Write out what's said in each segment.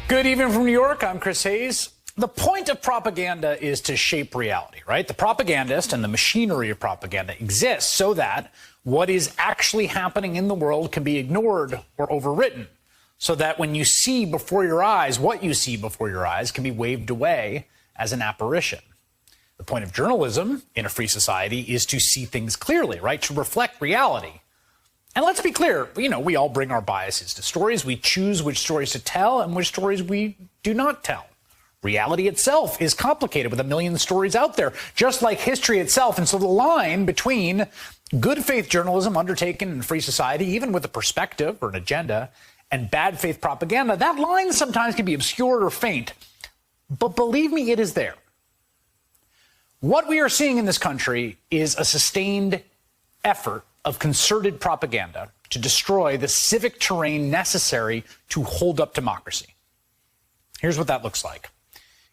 Good evening from New York. I'm Chris Hayes. The point of propaganda is to shape reality, right? The propagandist and the machinery of propaganda exists so that what is actually happening in the world can be ignored or overwritten, so that when you see before your eyes, what you see before your eyes can be waved away as an apparition. The point of journalism in a free society is to see things clearly, right? To reflect reality. And let's be clear, we all bring our biases to stories. We choose which stories to tell and which stories we do not tell. Reality itself is complicated with a million stories out there, just like history itself. And so the line between good faith journalism undertaken in a free society, even with a perspective or an agenda, and bad faith propaganda, that line sometimes can be obscured or faint. But believe me, it is there. What we are seeing in this country is a sustained effort of concerted propaganda to destroy the civic terrain necessary to hold up democracy. Here's what that looks like.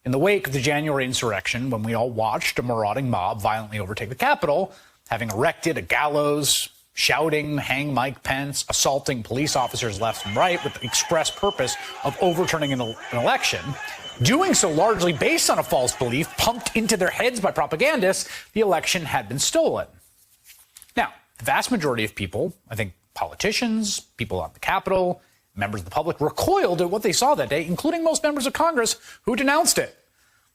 In the wake of the January insurrection, when we all watched a marauding mob violently overtake the Capitol, having erected a gallows, shouting, "Hang Mike Pence," assaulting police officers left and right with the express purpose of overturning an election, doing so largely based on a false belief pumped into their heads by propagandists, the election had been stolen. Now, the vast majority of people, I think politicians, people on the Capitol, members of the public, recoiled at what they saw that day, including most members of Congress who denounced it.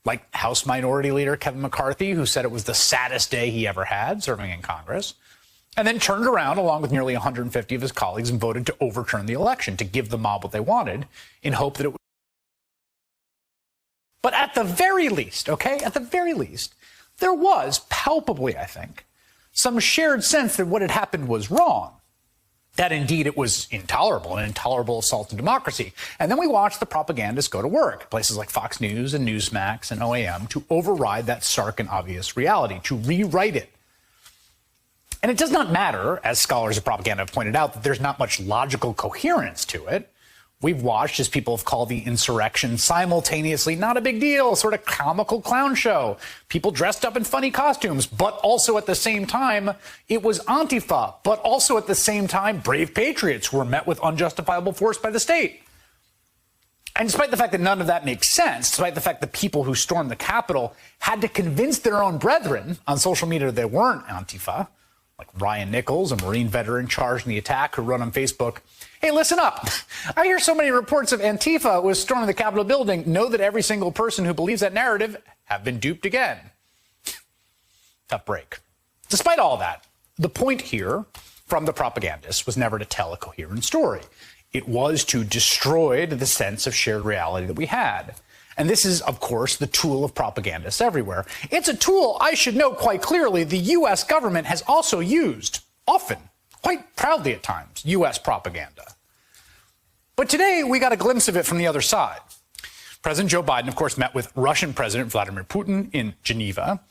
Like House Minority Leader Kevin McCarthy, who said it was the saddest day he ever had serving in Congress, and then turned around along with nearly 150 of his colleagues and voted to overturn the election, to give the mob what they wanted in hope that it would. But at the very least, at the very least, there was palpably, I think, some shared sense that what had happened was wrong, that indeed it was intolerable, an intolerable assault on democracy. And then we watched the propagandists go to work, places like Fox News and Newsmax and OAM, to override that stark and obvious reality, to rewrite it. And it does not matter, as scholars of propaganda have pointed out, that there's not much logical coherence to it. We've watched, as people have called the insurrection, simultaneously not a big deal, sort of comical clown show. People dressed up in funny costumes, but also at the same time, it was Antifa, but also at the same time, brave patriots who were met with unjustifiable force by the state. And despite the fact that none of that makes sense, despite the fact that people who stormed the Capitol had to convince their own brethren on social media that they weren't Antifa, like Ryan Nichols, a Marine veteran charged in the attack, who wrote on Facebook, "Hey, listen up. I hear so many reports of Antifa was storming the Capitol building. Know that every single person who believes that narrative have been duped again." Tough break. Despite all that, the point here from the propagandists was never to tell a coherent story. It was to destroy the sense of shared reality that we had. And this is, of course, the tool of propagandists everywhere. It's a tool, I should note quite clearly, the U.S. government has also used, often, quite proudly at times, U.S. propaganda. But today, we got a glimpse of it from the other side. President Joe Biden, of course, met with Russian President Vladimir Putin in Geneva.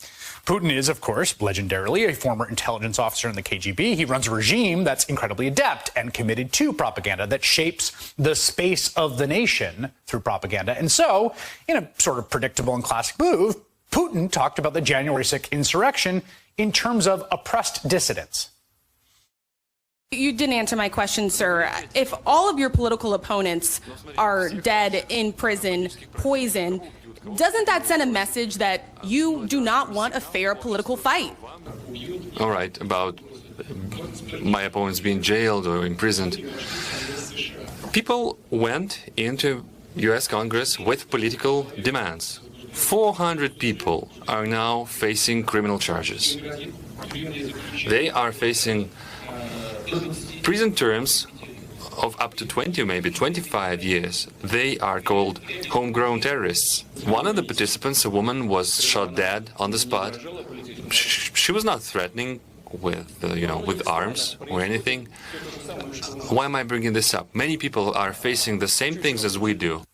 Putin is, of course, legendarily a former intelligence officer in the KGB. He runs a regime that's incredibly adept and committed to propaganda that shapes the space of the nation through propaganda. And so, in a sort of predictable and classic move, Putin talked about the January 6th insurrection in terms of oppressed dissidents. You didn't answer my question, sir. If all of your political opponents are dead, in prison, poisoned, doesn't that send a message that you do not want a fair political fight? All right, about my opponents being jailed or imprisoned. People went into U.S. Congress with political demands. 400 people are now facing criminal charges. They are facing prison terms of up to 20 or maybe 25 years. They are called homegrown terrorists. One of the participants, a woman, was shot dead on the spot. She was not threatening with, with arms or anything. Why am I bringing this up? Many people are facing the same things as we do.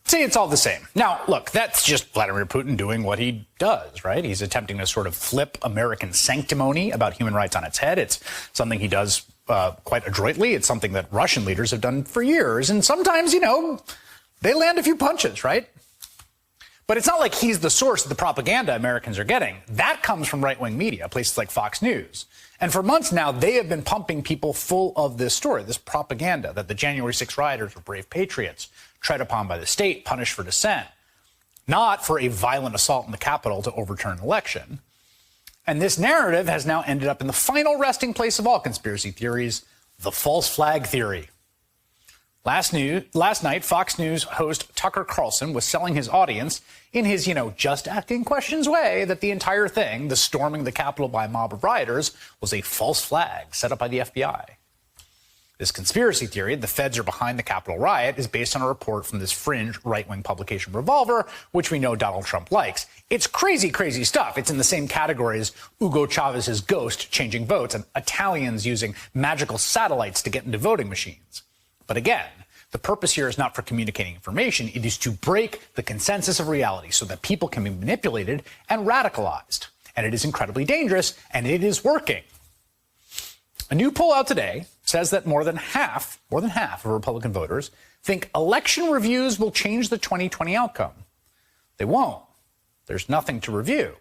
Say it's all the same. Now, look, that's just Vladimir Putin doing what he does, right? He's attempting to sort of flip American sanctimony about human rights on its head. It's something he does quite adroitly. It's something that Russian leaders have done for years. And sometimes, they land a few punches, right? But it's not like he's the source of the propaganda Americans are getting. That comes from right-wing media, places like Fox News. And for months now, they have been pumping people full of this story, this propaganda that the January 6 rioters were brave patriots, tread upon by the state, punished for dissent, not for a violent assault on the Capitol to overturn an election. And this narrative has now ended up in the final resting place of all conspiracy theories, the false flag theory. Last night, Fox News host Tucker Carlson was selling his audience in his, just asking questions way that the entire thing, the storming the Capitol by a mob of rioters, was a false flag set up by the FBI. This conspiracy theory, the feds are behind the Capitol riot, is based on a report from this fringe right-wing publication Revolver, which we know Donald Trump likes. It's crazy, crazy stuff. It's in the same category as Hugo Chavez's ghost changing votes and Italians using magical satellites to get into voting machines. But again, the purpose here is not for communicating information. It is to break the consensus of reality so that people can be manipulated and radicalized. And it is incredibly dangerous, and it is working. A new poll out today says that more than half of Republican voters think election reviews will change the 2020 outcome. They won't. There's nothing to review.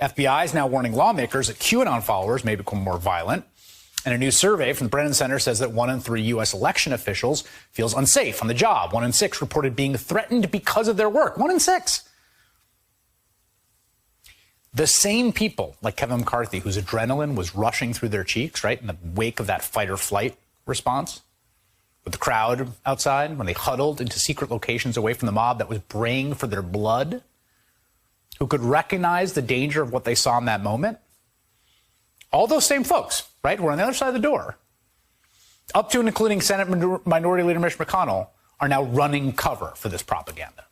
FBI is now warning lawmakers that QAnon followers may become more violent. And a new survey from the Brennan Center says that 1 in 3 U.S. election officials feels unsafe on the job. 1 in 6 reported being threatened because of their work. 1 in 6. The same people, like Kevin McCarthy, whose adrenaline was rushing through their cheeks, right, in the wake of that fight or flight response, with the crowd outside, when they huddled into secret locations away from the mob that was braying for their blood, who could recognize the danger of what they saw in that moment, all those same folks, right, who are on the other side of the door, up to and including Senate Minority Leader Mitch McConnell, are now running cover for this propaganda.